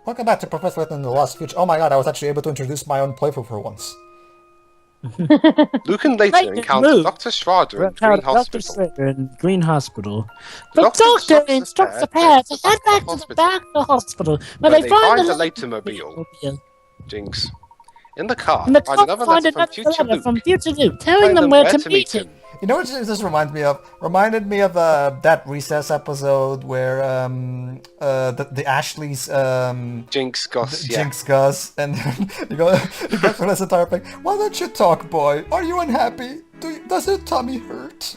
Welcome back to Professor Layton and the Lost Future. Oh my god, I was actually able to introduce my own playthrough for once. Luke and Layton encounter Dr. Schrader in Green Hospital. Green Hospital. The The doctor doctor instructs the pair to head back to the back of the hospital, where Where they find the the Layton-mobile. Jinx. In the car, And the find cop another find letter from another future letter Luke. from future Luke, telling them where to meet him. You know what this reminds me of? Reminded me of that Recess episode where the Ashleys Jinx, Gus, yeah. Jinx Gus, and then you go for this entire thing. Why don't you talk, boy? Are you unhappy? Does your tummy hurt?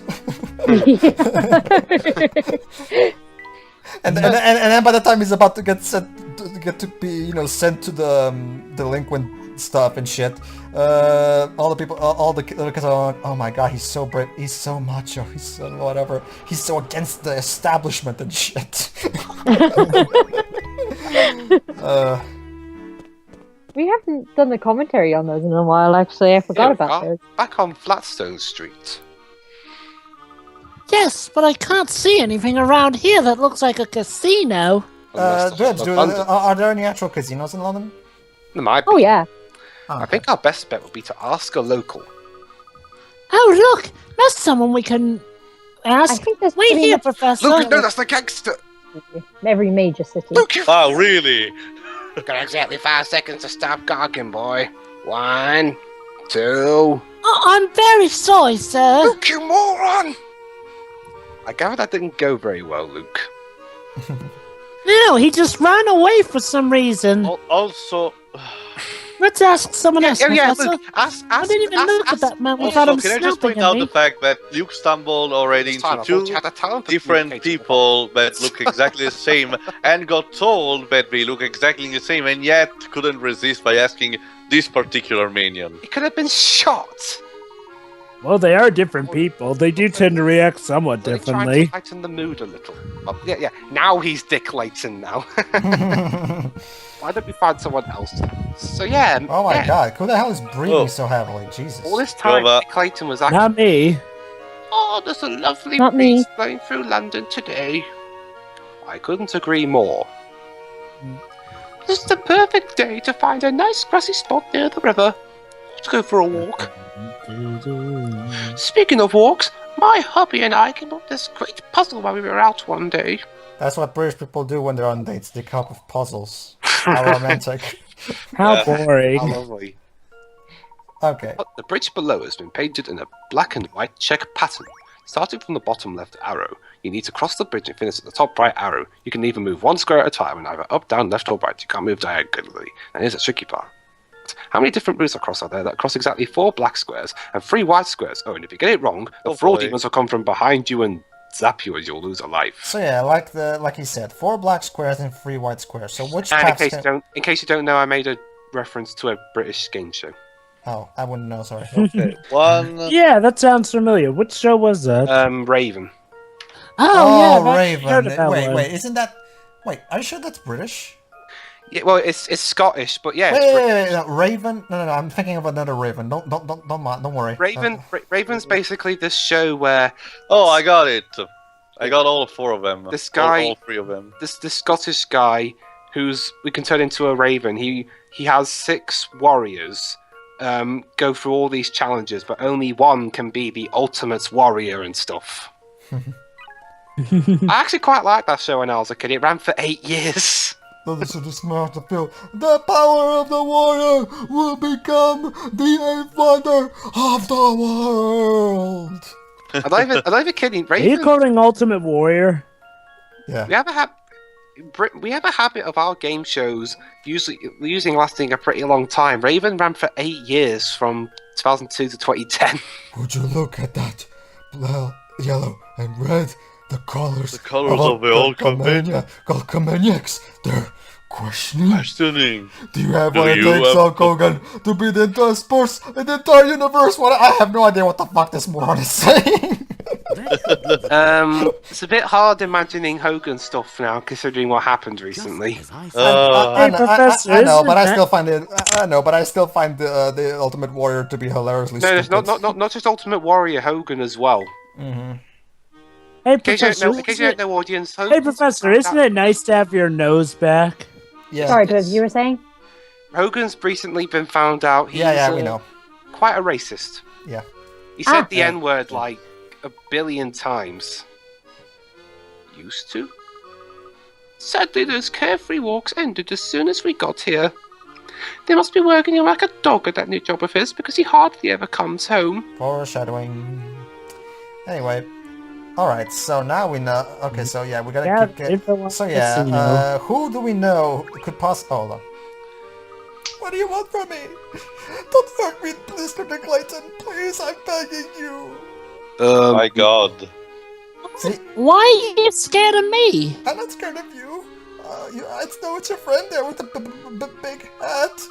and then by the time he's about to get to be sent to the delinquent stuff and shit, all the kids are like, oh my god, he's so brave, he's so macho, he's so whatever, he's so against the establishment and shit. We haven't done the commentary on those in a while, actually. I forgot about those. Back on Flatstone Street. Yes, but I can't see anything around here that looks like a casino. Are there any actual casinos in London? There might be. Oh, yeah. Oh, okay. I think our best bet would be to ask a local. Oh, look! That's someone we can ask. I think there's Wait pretty here, much Professor. Luke, no, that's the gangster! every major city. Luke, you... Oh, really? Got exactly 5 seconds to stop gawking, boy. 1, 2... Oh, I'm very sorry, sir. Luke, you moron! I gather that didn't go very well, Luke. No, he just ran away for some reason. Also, Let's ask someone else, Professor. Luke, ask, I didn't even look at that man without him can I just point snapping out at the me. fact that Luke stumbled already into two different people that look exactly the same and got told that they look exactly the same and yet couldn't resist by asking this particular minion. He could have been shot. Well, they are different people. They do tend to react somewhat Trying differently. to lighten the mood a little. Oh, yeah. Now he's Dick Layton now. Why don't we find someone else? So yeah. Oh my god, who the hell is breathing so heavily? Jesus. All this time, Dick Layton was actually. Not me. Oh, there's a lovely Not me. breeze blowing through London today. I couldn't agree more. This is the perfect day to find a nice grassy spot near the river. Let's go for a walk. Speaking of walks, my hubby and I came up with this great puzzle while we were out one day. That's what British people do when they're on dates. They come up with puzzles. How romantic. How boring. How lovely. Okay. The bridge below has been painted in a black and white check pattern. Starting from the bottom left arrow, you need to cross the bridge and finish at the top right arrow. You can either move one square at a time and either up, down, left or right. You can't move diagonally. And here's the tricky part. How many different routes across are there that cross exactly 4 black squares and 3 white squares? Oh, and if you get it wrong, the fraud demons will come from behind you and zap you and you'll lose a life. So yeah, like you said, 4 black squares and 3 white squares. So which And paths in case you don't know, I made a reference to a British game show. Oh, I wouldn't know, sorry. Okay, one. Yeah, that sounds familiar. Which show was that? Raven. Oh, yeah, Raven. Wait, isn't that... Wait, are you sure that's British? Yeah, well, it's Scottish, but yeah. Wait, no, Raven? No, I'm thinking of another Raven. Don't worry. Raven's basically this show where... Oh, I got it. I got all 4 of them. This guy... All 3 of them. This Scottish guy we can turn into a Raven. He has 6 warriors go through all these challenges, but only one can be the ultimate warrior and stuff. I actually quite liked that show when I was a kid. It ran for 8 years. This is smart to feel. The power of the warrior will become the 8th wonder of the world. I'm not even kidding. Are you calling Ultimate Warrior? Yeah. We have a habit of our game shows usually lasting a pretty long time. Raven ran for 8 years from 2002 to 2010. Would you look at that? Yellow and red. The colors of the old Comeniacs. They're questioning. Do you have what it takes, Hulk Hogan, to be the entire sports in the entire universe? I have no idea what the fuck this moron is saying. It's a bit hard imagining Hogan stuff now, considering what happened recently. I know, but I still find the Ultimate Warrior to be hilariously stupid. No, not just Ultimate Warrior, Hogan as well. Mm-hmm. Hey, In case Professor. you don't know, audience. Hey, Professor, isn't it nice to have your nose back? Yeah. Sorry, Dave, you were saying? Hogan's recently been found out he's we know. quite a racist. Yeah. He said Ah. the N-word like 1 billion times. Used to? Sadly, those carefree walks ended as soon as we got here. They must be working him like a dog at that new job of his because he hardly ever comes home. Foreshadowing. Anyway. Alright, so now we know. Okay, so yeah, we gotta keep it. So yeah, who do we know could hold on. What do you want from me? Don't hurt me, Mr. Layton. Please, I'm begging you. My God. See, Why are you scared of me? I'm not scared of you. I know it's your friend there with the big hat.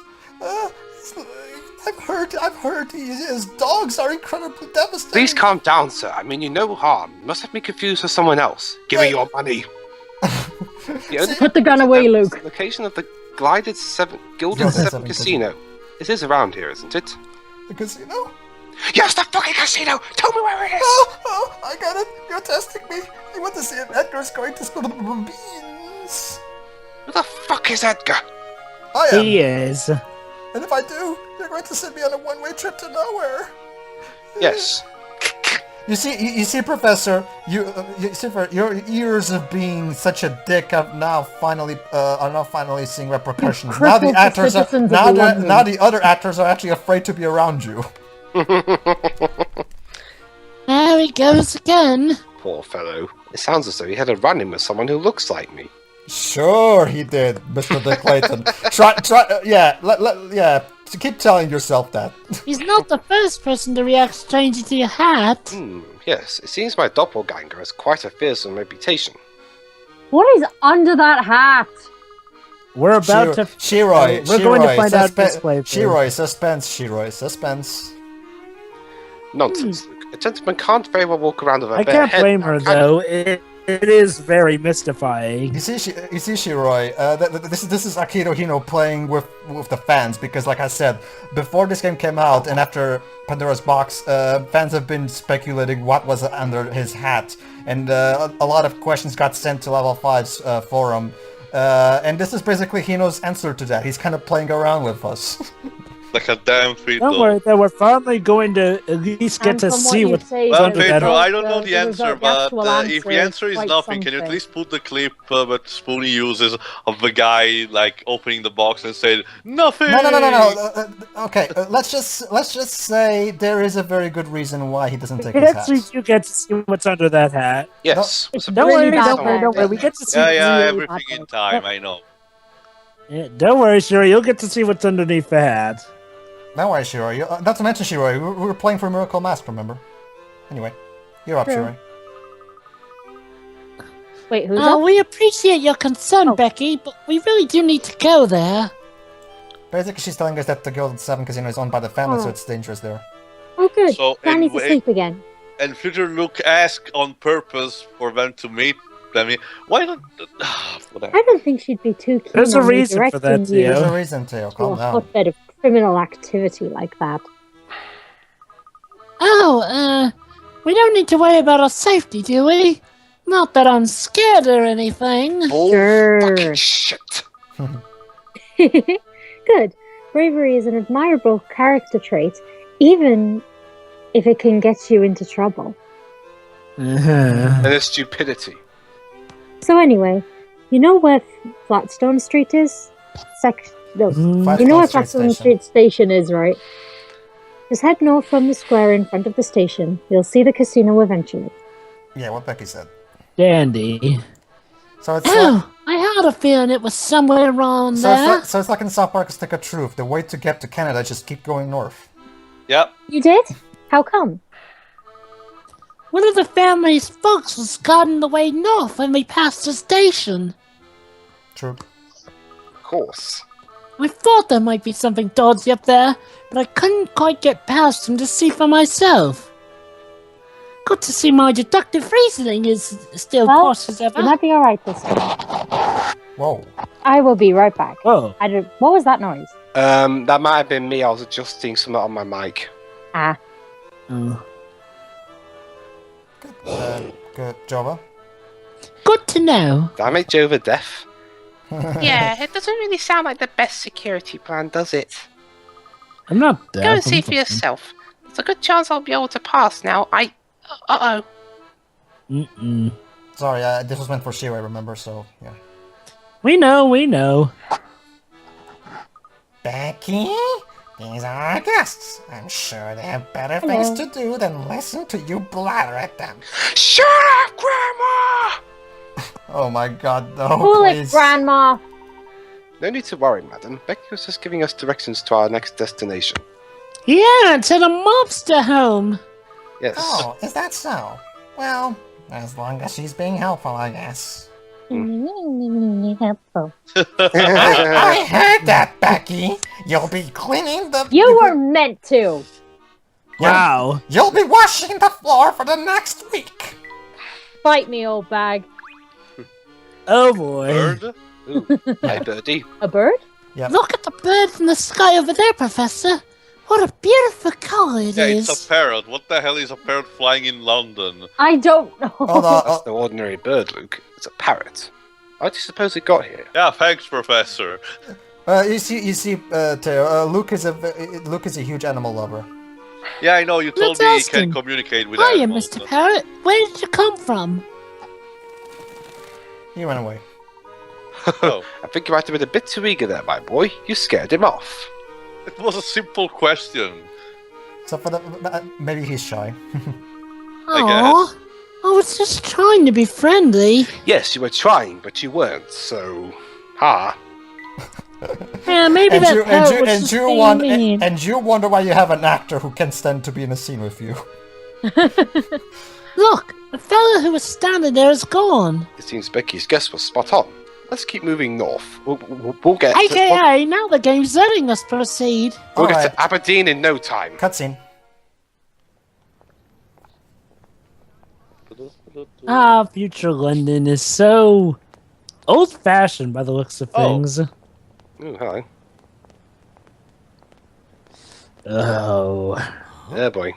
I've heard his dogs are incredibly devastating. Please calm down, sir. I mean you no harm. You must have me confused with someone else. Give me your money. Put the gun away, Luke. The location of the Gilded 7 Casino. It is around here, isn't it? The casino? Yes, the fucking casino! Tell me where it is! Oh, I got it. You're testing me. You want to see if Edgar's going to spill the beans. Who the fuck is Edgar? I am. He is. And if I do, you're going to send me on a one-way trip to nowhere. Yes. You see, Professor. Your years of being such a dick are now finally seeing repercussions. Now the actors are now the other actors are actually afraid to be around you. There he goes again. Poor fellow. It sounds as though he had a run-in with someone who looks like me. Sure, he did, Mr. Dick Layton. Keep telling yourself that. He's not the first person to react strangely to your hat. Yes, it seems my doppelganger has quite a fearsome reputation. What is under that hat? We're about to... Shiroi, we're going to find out this playthrough. Shiroi, suspense. Nonsense, Luke. A gentleman can't very well walk around with a I bare can't head. blame her, though. It is very mystifying. You see, Shiroi, this is Akito Hino playing with the fans, because like I said, before this game came out and after Pandora's Box, fans have been speculating what was under his hat, and a lot of questions got sent to Level 5's forum, and this is basically Hino's answer to that. He's kind of playing around with us. Like a damn Pedro. Don't worry, though, we're finally going to at least get to see what's under that. Pedro, I don't know the answer, but answer if the answer is quite nothing, can you at something. least put the clip that Spoonie uses of the guy like opening the box and saying nothing? No. Okay, let's just say there is a very good reason why he doesn't take his hat. Actually, you get to see what's under that hat. Yes. It's Don't really worry, bad don't worry. We get to see. Yeah, really everything bad. in time, I know. Yeah, don't worry, Shuri. You'll get to see what's underneath the hat. No worries, Shiroi. Not to mention, Shiroi, we were playing for Miracle Mask, remember? Anyway, you're up, True. Shiroi. Wait, who's Oh, up? we appreciate your concern, Becky, but we really do need to go there. Basically, she's telling us that the Gilded 7 Casino is owned by the family, so it's dangerous there. Oh, good. So, Danny's asleep again. And future Luke asked on purpose for them to meet them. Why not? Whatever. I don't think she'd be too keen There's a on reason for that, redirecting Theo. you There's a reason, Theo. to Calm a down. hotbed of criminal activity like that. Oh, we don't need to worry about our safety, do we? Not that I'm scared or anything. Oh, fucking shit. Good. Bravery is an admirable character trait, even if it can get you into trouble. And it's stupidity. So anyway, you know where Flatstone Street is? No. Flatstone You know where Street Flatstone Station. Street Station is, right? Just head north from the square in front of the station. You'll see the casino eventually. Yeah, what Becky said. Dandy. So it's Oh, I had a feeling it was somewhere around so there. it's like in South Park, Stick of Truth. The way to get to Canada is just keep going north. Yep. You did? How come? One of the family's folks was guarding the way north when we passed the station. True. Of course. I thought there might be something dodgy up there, but I couldn't quite get past them to see for myself. Good to see my deductive reasoning is still Well, posh as ever. You might be alright this time. Whoa. I will be right back. Whoa. What was that noise? That might have been me. I was adjusting something on my mic. Ah. Oh. Good, Jova. Good to know. Did I make Jova deaf? Yeah, it doesn't really sound like the best security plan, does it? I'm not deaf. Go and see I'm for fine. yourself. There's a good chance I'll be able to pass now. Uh-oh. Mm-mm. Sorry, this was meant for Shiro, remember? So yeah. We know. Becky, these are our guests. I'm sure they have better things to do than listen to you blather at them. Shut up, Grandma! Oh my God, no! Cool it, Please. Grandma. No need to worry, madam. Becky was just giving us directions to our next destination. Yeah, to the mobster home. Yes. Oh, is that so? Well, as long as she's being helpful, I guess. Helpful. I heard that, Becky. You'll be cleaning the. You were meant to. Wow. You'll be washing the floor for the next week. Fight me, old bag. Oh boy. Bird? Ooh, hi, birdie. A bird? Yep. Look at the bird in the sky over there, Professor. What a beautiful color it Yeah, is. it's a parrot. What the hell is a parrot flying in London? I don't know. Hold on. That's no ordinary bird, Luke. It's a parrot. How do you suppose it got here? Yeah, thanks, Professor. You see, Teo. Luke is a huge animal lover. Yeah, I know, you told Let's me he ask can him. communicate with Hiya, animals. Mr. Parrot. Where did you come from? He went away. Oh, I think you might have been a bit too eager there, my boy. You scared him off. it was a simple question. So for maybe he's shy. Aw, I was just trying to be friendly. Yes, you were trying, but you weren't, so... Ha. Yeah, maybe that parrot was just being mean. And you wonder why you have an actor who can stand to be in a scene with you. Look, the fellow who was standing there is gone. It seems Becky's guess was spot on. Let's keep moving north. We'll get AKA, now the game's letting us proceed. we'll get Alright. to Aberdeen in no time. Cutscene. Ah, future London is so old-fashioned by the looks of Oh. things. Ooh, hello. Oh. Yeah, boy.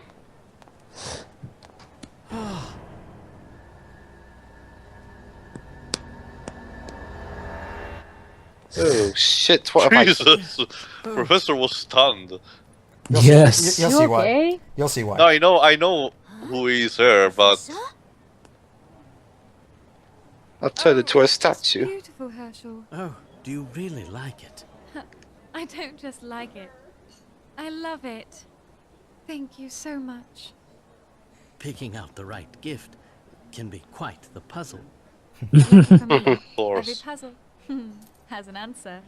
Oh, shit, what have I... Jesus! Professor was stunned. Yes. You'll You see why. okay? You'll see why. No, I know who is her, but... I'll turn into a It's statue. beautiful, Herschel. Oh, do you really like it? I don't just like it. I love it. Thank you so much. Picking out the right gift can be quite the puzzle. For me, Of every course. puzzle has an answer.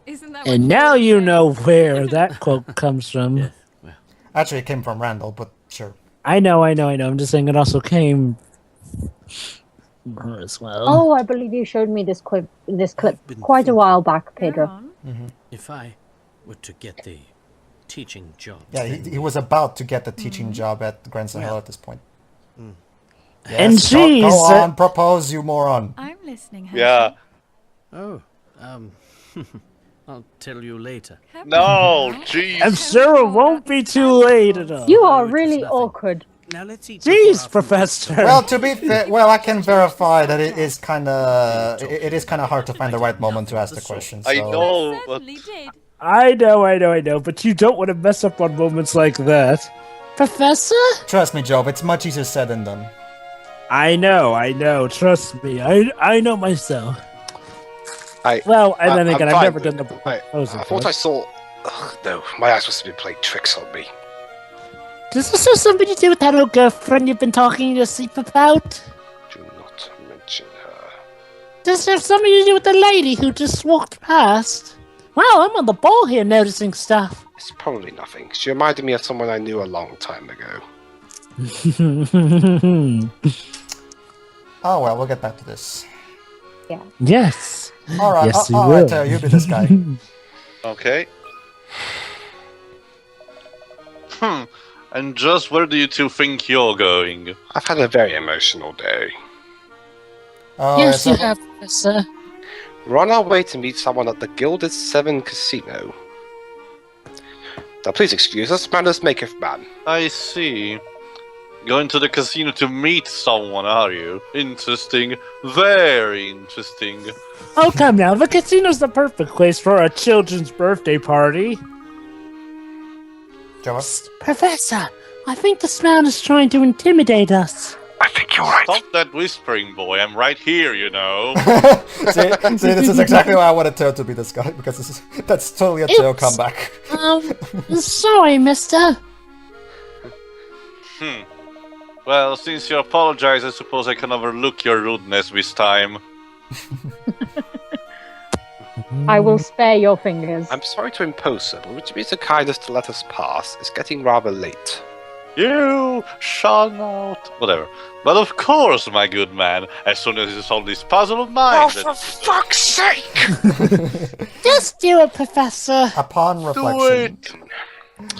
Isn't that And what now always you say? know where that quote comes from. Yes, well, Actually, it came from Randall, but sure. I know. I'm just saying it also came from her as well. Oh, I believe you showed me this clip I've been quite a thinking. while back, Go Pedro. on. if I were to get the teaching job, Yeah, then he was about to get the teaching job at Grandson Hill Well. at this point. And Yes, go she's, on, propose, you moron. I'm listening, Herschel. Yeah. Oh, I'll tell you later. Come No, on, now. jeez. I'm sure it won't be too late at all. You no, are it was really nothing. awkward. Now let's eat. Jeez, before our food- Professor. Well, to be fair, I can verify that it is kind of hard to find the right moment to ask the question. So. I know, but Certainly did. I know, but you don't want to mess up on moments like that. Professor? Trust me, Job, it's much easier said than done. I know. Trust me. I know myself. I Well, and then I'm again, I've fine, never done the I proposal. thought I saw... Ugh, no, my eyes must have been playing tricks on me. Does this have something to do with that old girlfriend you've been talking in your sleep about? Do not mention her. Does it have something to do with the lady who just walked past? Wow, I'm on the ball here noticing stuff. It's probably nothing. She reminded me of someone I knew a long time ago. Oh well, we'll get back to this. Yes. All right, Yes, you all right, will. Teo, you be this guy. okay. And just where do you two think you're going? I've had a very emotional day. Oh, Yes, so- you have, Professor. We're on our way to meet someone at the Gilded Seven Casino. Now please excuse us, manners maketh man. I see. Going to the casino to meet someone, are you? Interesting. Very interesting. Oh, come now. The casino's the perfect place for a children's birthday party. Java? Professor, I think this man is trying to intimidate us. I think you're right. Stop that whispering, boy. I'm right here, you know. see, this is exactly why I wanted Teo to be this guy, because that's totally a Teo comeback. Sorry, mister. Well, since you apologize, I suppose I can overlook your rudeness this time. I will spare your fingers. I'm sorry to impose, sir, but would you be so kind as to let us pass? It's getting rather late. You shall not. Whatever. But of course, my good man, as soon as you solve this puzzle of mine. Oh, for fuck's sake! Just do it, Professor. Upon reflection.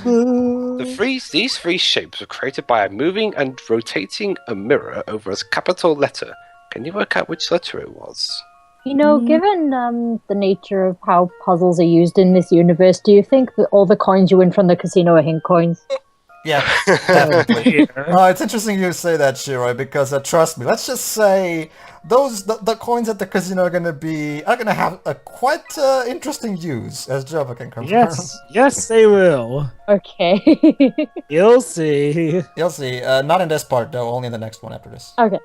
These three shapes were created by moving and rotating a mirror over a capital letter. Can you work out which letter it was? You know, given the nature of how puzzles are used in this universe, do you think that all the coins you win from the casino are hint coins? Yeah, definitely. It's interesting you say that, Shiroi, because trust me, let's just say the coins at the casino are gonna have a quite interesting use, as Java can confirm. Yes, they will. Okay. You'll see. You'll see. Not in this part, though. Only in the next one after this. Okay.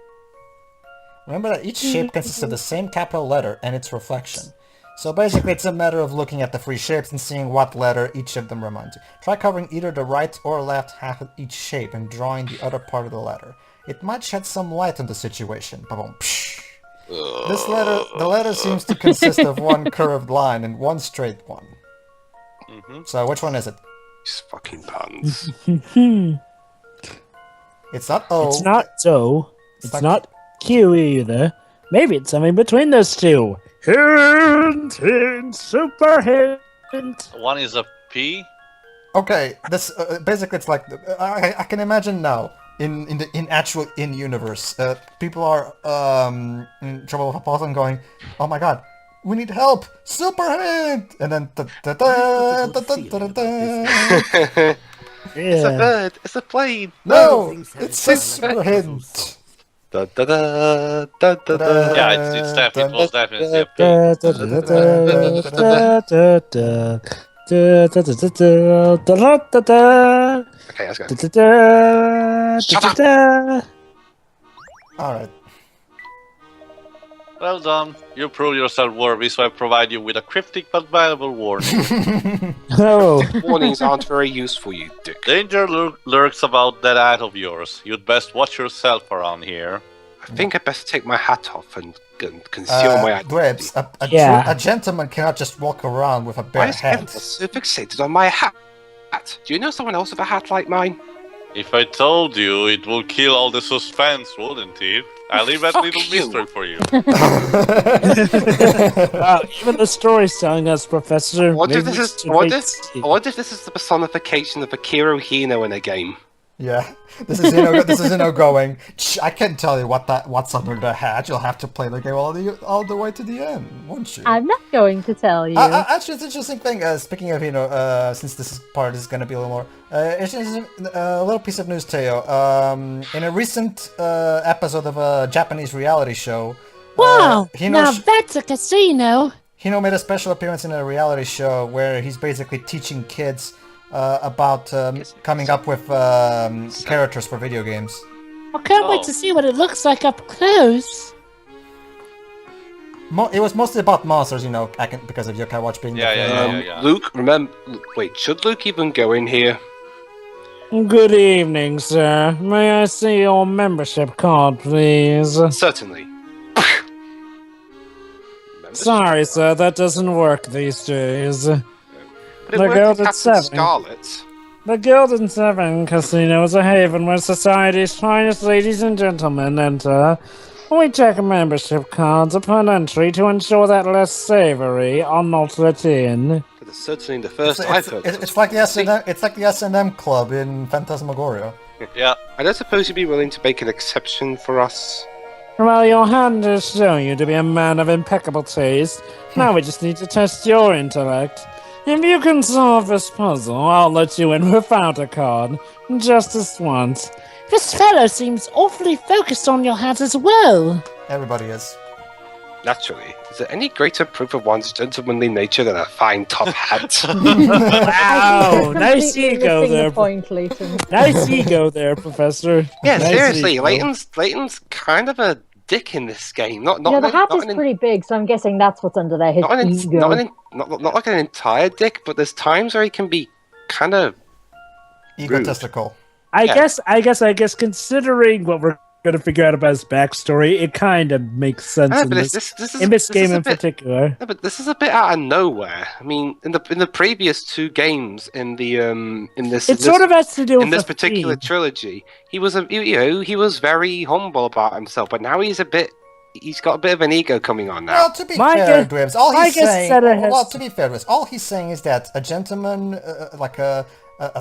Remember that each shape consists of the same capital letter and its reflection. So basically, it's a matter of looking at the three shapes and seeing what letter each of them reminds you. Try covering either the right or left half of each shape and drawing the other part of the letter. It might shed some light on the situation. Ba-boom, psh. The letter seems to consist of one curved line and one straight one. So which one is it? These fucking puns. It's not O. It's not O. It's not Q either. Maybe it's something between those two. Hint, super hint. One is a P. Okay, this basically it's like I can imagine now in universe people are in trouble with a puzzle and going, oh my god, we need help, super hint, and then It's a bird, it's a plane. No, it's a super hint. Yeah, it's definitely, it was definitely a P. Okay, let's go. Shut up! Alright. Well done. You prove yourself worthy, so I provide you with a cryptic but valuable warning. Oh. Warnings aren't very useful, you dick. Danger lurks about that hat of yours. You'd best watch yourself around here. I think I'd best take my hat off and conceal my identity. Dwebs, a gentleman cannot just walk around with a bare Why is hat. everyone so fixated on my hat? Do you know someone else with a hat like mine? If I told you, it would kill all the suspense, wouldn't it? I'll leave that little mystery for you. Wow, even the story's telling us, Professor. I wonder if this is the personification of Akira Hino in a game. Yeah, this is Ino going, I can't tell you what's under the hat. You'll have to play the game all the way to the end, won't you? I'm not going to tell you. Actually, it's an interesting thing. Speaking of, since this part is going to be a little more, it's a little piece of news, Teo. In a recent episode of a Japanese reality show, Wow, now that's a casino. Hino made a special appearance in a reality show where he's basically teaching kids about coming up with characters for video games. I can't wait to see what it looks like up close. It was mostly about monsters, because of Yokai Watch being Yeah. Luke, wait, should Luke even go in here? Good evening, sir. May I see your membership card, please? Certainly. Sorry, sir, that doesn't work these days. But it worked at Captain Scarlet. The Gilded Seven Casino is a haven where society's finest ladies and gentlemen enter. We check membership cards upon entry to ensure that less savory are not let in. But it's certainly the first I've heard. It's like the S&M club in Phantasmagoria. Yeah. I don't suppose you'd be willing to make an exception for us? Well, your hand has shown you to be a man of impeccable taste. Now we just need to test your intellect. If you can solve this puzzle, I'll let you in without a card. Just this once. This fellow seems awfully focused on your hat as well. Everybody is. Naturally, is there any greater proof of one's gentlemanly nature than a fine top hat? Wow, nice Completely ego missing there. the point, Layton. Nice ego there, Professor. Yeah, Nice seriously, ego. Layton's kind of a dick in this game. Not You know, the an- hat not is an- pretty big, so I'm guessing that's what's under there, his not, an, ego. not like an entire dick, but there's times where he can be kind of Egotistical. I Yeah. guess considering what we're going to figure out about his backstory, it kind of makes sense Yeah, in but this game in particular. Yeah, but this is a bit out of nowhere. I mean, in the previous 2 games in the It sort of has to do with in this the particular theme. trilogy, he was he was very humble about himself, but now he's got a bit of an ego coming on now. Well, to be My fair, guess- Dwibs, all my he's guess saying. said it has- Well, to be fair, Dwibs, all he's saying is that a gentleman, like a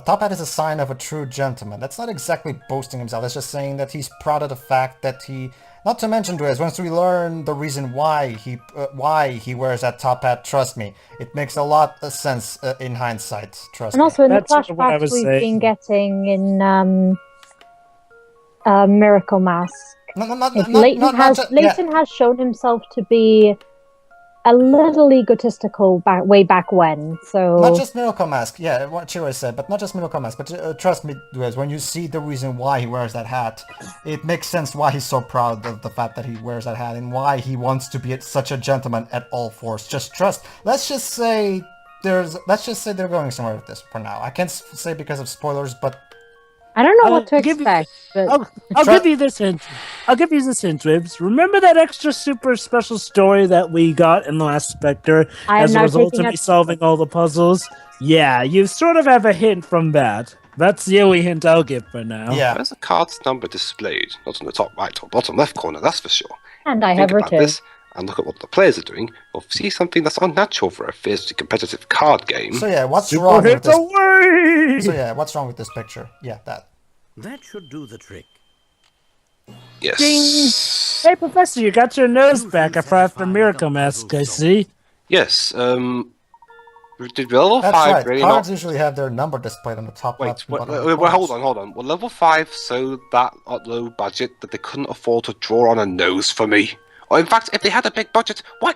top hat, is a sign of a true gentleman. That's not exactly boasting himself. That's just saying that he's proud of the fact that he. Not to mention, Dwibs, once we learn the reason why he wears that top hat, trust me, it makes a lot of sense in hindsight. Trust And me. also in the That's what I flashbacks was we've saying. been getting in Miracle Mask, Layton has shown himself to be a little egotistical way back when. So Not just Miracle Mask, yeah, what Chiro said, but not just Miracle Mask, but trust me, Dwibs, when you see the reason why he wears that hat, it makes sense why he's so proud of the fact that he wears that hat and why he wants to be such a gentleman at all force. Just trust. Let's just say they're going somewhere with this for now. I can't say because of spoilers, but I don't know what to give you- expect. But I'll give you this hint. Dwibs. Remember that extra super special story that we got in the last Spectre I am as a now result taking of me it- solving all the puzzles? Yeah, you sort of have a hint from that. That's the only hint I'll give for now. yeah. Where's the card's number displayed? Not in the top right or bottom left corner, that's for sure. and I Think have about returned. this and look at what the players are doing, you'll see something that's unnatural for a fiercely competitive card game. So yeah, what's Super wrong with hits this? away! So yeah, what's wrong with this picture? Yeah, that. That should do the trick. Yes. Hey, Professor, you got your nose back after Miracle Mask, I see. Yes, did level That's 5 right. really Cards not... usually have their number displayed on the top Wait, left and bottom of the wait, hold cards. on. Well, level 5 so that low budget that they couldn't afford to draw on a nose for me. Or in fact, if they had a big budget, why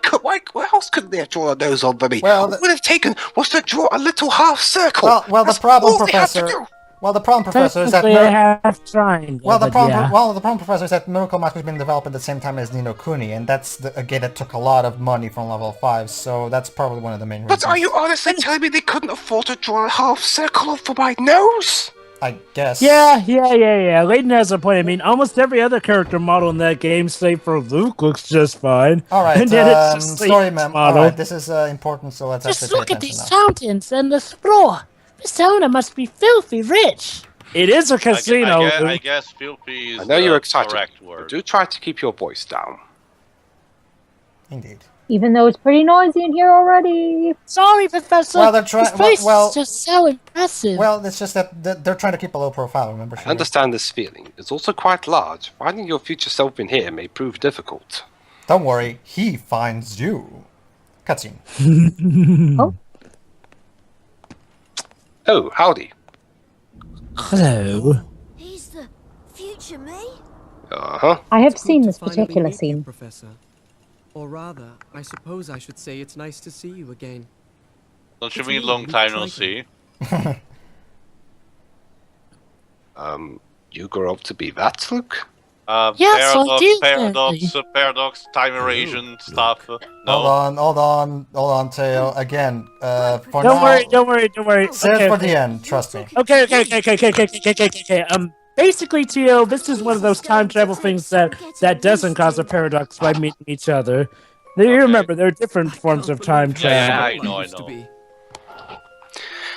else couldn't they have drawn a nose on for me? Well, What it would have taken was to draw a little half circle. Well, the That's problem, all they had to Professor. do. Well, the problem, Professor, is that Technically, I have triangle, Well, the but problem, yeah. Professor, is that Miracle Mask was being developed at the same time as Nino Kuni, and that's a game that took a lot of money from level 5, so that's probably one of the main reasons. But are you honestly telling me they couldn't afford to draw a half circle for my nose? I guess. Yeah. Layton has a point. I mean, almost every other character model in that game, save for Luke, looks just fine. Alright, And then it's just sorry, Layton's ma'am. model. Alright, this is important, so let's Just actually look pay at attention these now. fountains and this floor. This owner must be filthy rich. It is a casino. I Luke. guess filthy is I know you're the excited, correct but word. do try to keep your voice down. Indeed. Even though it's pretty noisy in here already. Sorry, Professor. Well, they're trying- This place well- is just so impressive. Well, it's just that they're trying to keep a low profile, remember? I understand this feeling. It's also quite large. Finding your future self in here may prove difficult. Don't worry, he finds you. Cutscene. Oh, howdy. Hello. He's the future me? Uh-huh. I have It's seen good this to finally particular meet you, scene. Professor. Or rather, I suppose I should say it's nice to see you again. Don't you It's mean me, long Luke time no Triton. see? You grow up to be that, Luke? Yes, I do, Paradox, time evasion stuff. No. Hold on, Teo. Again, for Don't now... worry. Save Okay, it for the end, trust me. Okay. Basically, Tio, this is one of those time travel things that doesn't cause a paradox by meeting each other. You remember, there are different forms of time Yeah, travel. I know. Used to be.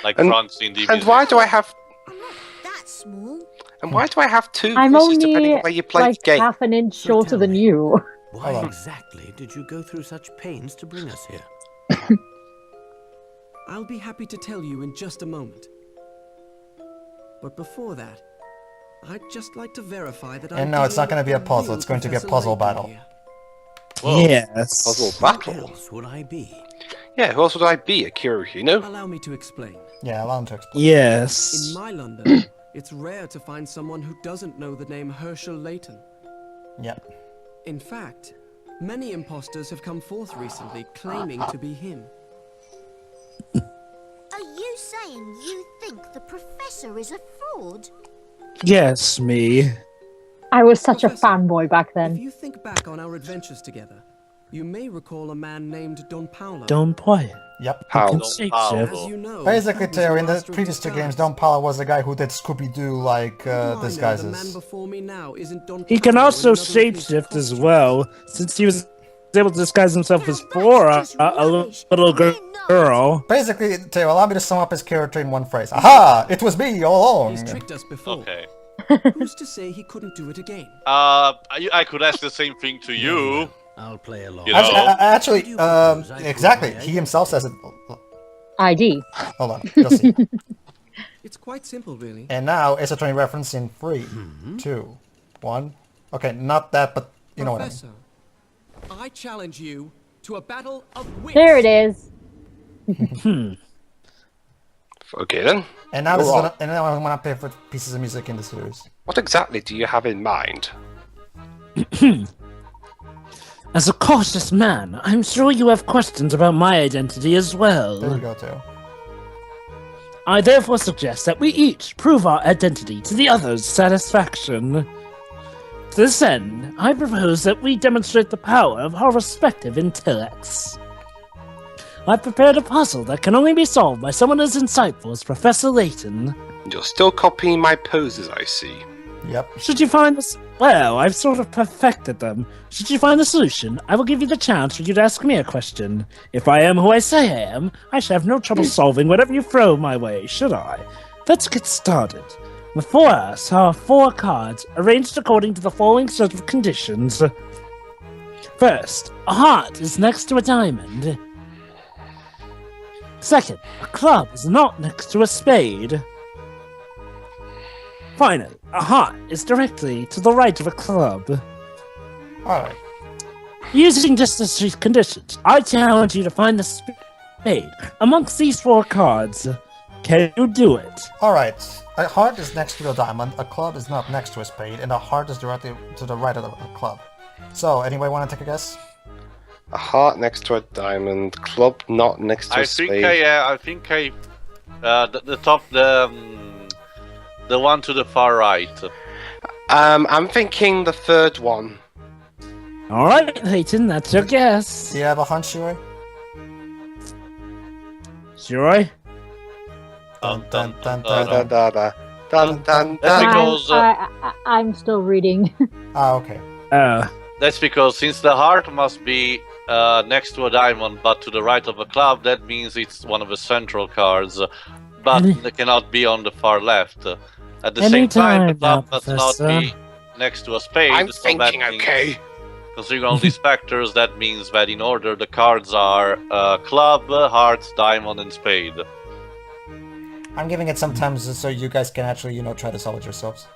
Like And- Trunks in DBZ. And why do I have... I'm not that small. And why do I have 2 I'm voices depending only on where you play like the game? half an inch So shorter tell than me. you. Why Hold on. exactly did you go through such pains to bring us here? I'll be happy to tell you in just a moment. But before that, I'd just like to verify that And no, it's not going to be a puzzle, it's going to be a puzzle battle. Whoa. Yes. Puzzle Who battle? else would I be? Yeah, who else would I be? Akira, you know? Allow me to explain. Yeah, allow him to explain. Yes. In my London, It's rare to find someone who doesn't know the name Herschel Layton. Yep. In fact, many imposters have come forth recently claiming to be him. Are you saying you think the professor is a fraud? Yes, me. I was such Professor, a fanboy back If then. you think back on our adventures together, you may recall a man named Don Paulo. Don Paulo. Yep. How? As you know, Basically, he was Theo, in the master of previous two games, disguise. Don Paulo was the guy who did Scooby-Doo like How do I know the man disguises. before me now isn't Don He can Paulo in also another of his shapeshift as costumes? well, since he was able to disguise himself as Now Flora, that's just a rubbish. little You know girl. Basically, Theo, allow me to sum up his character in one phrase. Aha! It was me all along! He's tricked us before. Okay. Who's to say he couldn't do it again? I could ask the same thing to you. I'll play along. You know? Actually, exactly. He himself says it. ID. Hold on, you'll see. It's quite simple, really. And now, it's a turning reference in 3, 2, 1. Okay, not that, but you know what I mean. Professor, I challenge you to a battle of wits. There it is. Okay then. And now this is gonna, and now I'm gonna play for pieces of music in the series. What exactly do you have in mind? As a cautious man, I'm sure you have questions about my identity as well. There you go, Theo. I therefore suggest that we each prove our identity to the other's satisfaction. To this end, I propose that we demonstrate the power of our respective intellects. I've prepared a puzzle that can only be solved by someone as insightful as Professor Layton. You're still copying my poses, I see. Yep. Should you find this... Well, I've sort of perfected them. Should you find the solution, I will give you the chance for you to ask me a question. If I am who I say I am, I should have no trouble solving whatever you throw my way, should I? Let's get started. Before us are 4 cards, arranged according to the following set of conditions. First, a heart is next to a diamond. Second, a club is not next to a spade. Finally, a heart is directly to the right of a club. Alright. Using just these conditions, I challenge you to find the spade amongst these 4 cards. Can you do it? Alright. A heart is next to a diamond, a club is not next to a spade, and a heart is directly to the right of a club. So, anybody want to take a guess? A heart next to a diamond, club not next to a spade. I think the one to the far right. I'm thinking the third one. Alright, Layton, that's your guess. Do you have a hunch, Shiroi? Shiroi? Dun dun dun Da dun da dun. da dun dun That's dun. because I'm still reading. Ah, okay. that's because since the heart must be next to a diamond but to the right of a club, that means it's one of the central cards, but it cannot be on the far left. At the same time, the club must not be next to a spade. I'm so that thinking, means, okay. considering all these factors, that means that in order the cards are club, heart, diamond, and spade. I'm giving it some time so you guys can actually, try to solve it yourselves.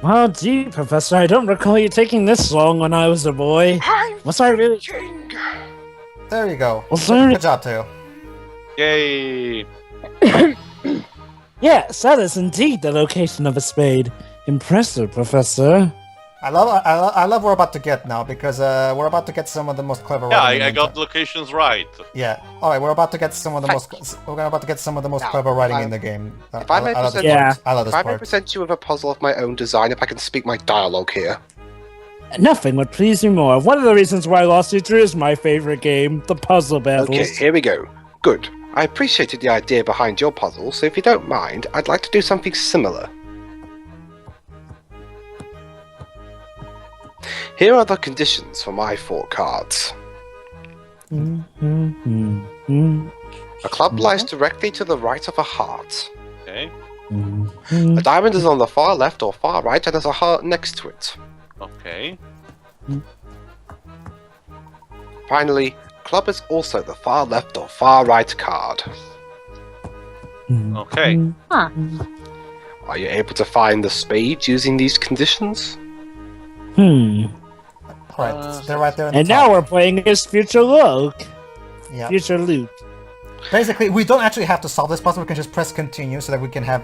Well, gee, Professor, I don't recall you taking this long when I was a boy. Was I really... There you go. Was I... Good job, Theo. Yay! Yes, that is indeed the location of a spade. Impressive, Professor. I love we're about to get now because we're about to get some of the most clever. Yeah, writing I in got locations right. Yeah. All right, we're about to get some of the most. We're about to get some of the most clever writing in the game. If I may present, I love this if I may part. present you with a puzzle of my own design, if I can speak my dialogue here. Nothing would please me more. One of the reasons why Lost Future is my favorite game, the puzzle battles. Okay, here we go. Good. I appreciated the idea behind your puzzle, so if you don't mind, I'd like to do something similar. Here are the conditions for my 4 cards. A club lies directly to the right of a heart. Okay. A diamond is on the far left or far right, and there's a heart next to it. Okay. Finally, club is also the far left or far right card. Okay. Huh. Are you able to find the spade using these conditions? Right, they're right there. In And the now top. we're playing as Future Luke. Yeah. Future Luke. Basically, we don't actually have to solve this puzzle. We can just press continue so that we can have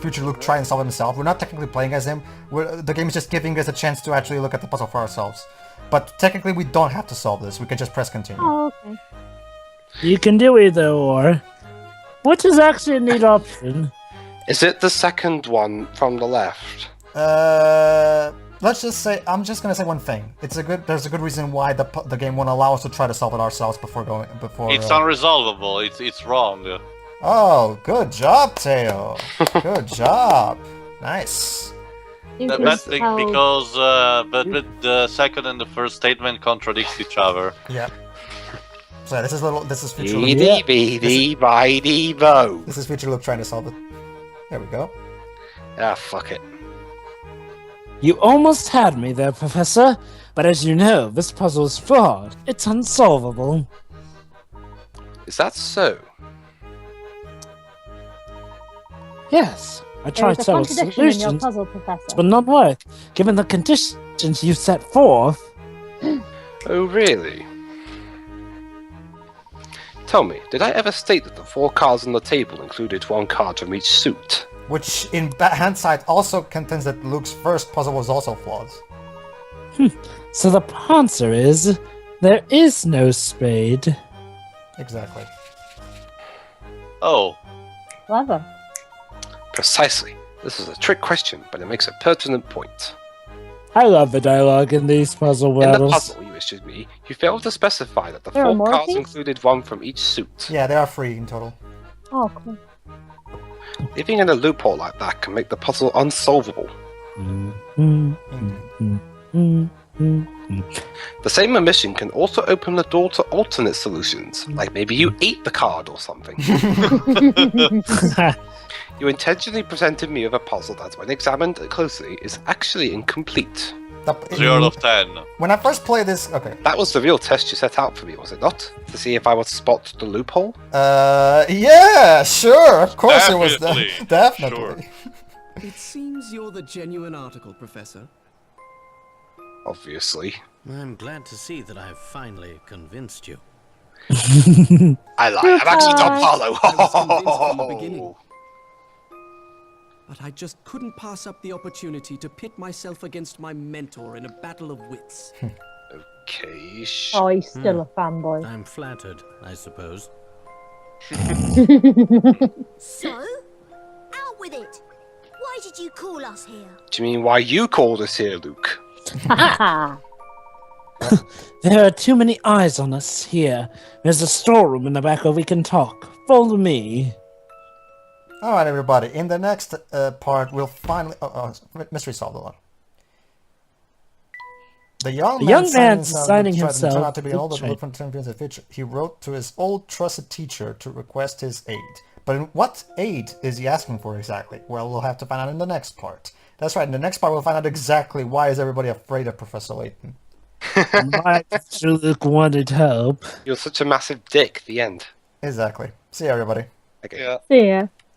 future Luke try and solve it himself. We're not technically playing as him. The game is just giving us a chance to actually look at the puzzle for ourselves. But technically, we don't have to solve this. We can just press continue. Oh, okay. You can do either or, which is actually a neat option. Is it the second one from the left? Let's just say, I'm just gonna say one thing. There's a good reason why the game won't allow us to try to solve it ourselves before. It's unresolvable. It's wrong. Oh, good job, Teo. Good job. Nice. That's because but the second and the first statement contradicts each other. Yeah. So this is future Luke. This is future Luke trying to solve it. There we go. Ah, fuck it. You almost had me there, Professor, but as you know, this puzzle is flawed. It's unsolvable. Is that so? Yes, I tried several solutions, puzzle, Professor. but none work, given the conditions you set forth. Oh, really? Tell me, did I ever state that the 4 cards on the table included 1 card from each suit? Which, in hindsight, also contends that Luke's first puzzle was also flawed. So the answer is, there is no spade. Exactly. Oh. Clever. Precisely. This is a trick question, but it makes a pertinent point. I love the dialogue in these puzzle battles. In the puzzle you issued me, you failed to specify that the 4 cards included 1 from each suit. Yeah, there are 3 in total. Oh, cool. Leaving in a loophole like that can make the puzzle unsolvable. The same omission can also open the door to alternate solutions, like maybe you ate the card or something. You intentionally presented me with a puzzle that, when examined closely, is actually incomplete. 0 out of 10. When I first played this, okay. That was the real test you set out for me, was it not? To see if I would spot the loophole? Yeah, sure, of course it was. Definitely. Sure. It seems you're the genuine article, Professor. Obviously. I'm glad to see that I've finally convinced you. I lie. I'm actually Don Paulo. I was convinced from the beginning. But I just couldn't pass up the opportunity to pit myself against my mentor in a battle of wits. Okay. Oh, he's still a fanboy. I'm flattered, I suppose. So, out with it. Why did you call us here? Do you mean why you called us here, Luke? There are too many eyes on us here. There's a storeroom in the back where we can talk. Follow me. Alright, everybody. In the next part, we'll finally... mystery solved a lot. The young man designing himself turned out to be an older Luke from the future. He wrote to his old trusted teacher to request his aid. But what aid is he asking for exactly? Well, we'll have to find out in the next part. That's right, in the next part we'll find out exactly why is everybody afraid of Professor Layton. My Luke wanted help. You're such a massive dick, the end. Exactly. See you, everybody. Okay. Yeah. See ya.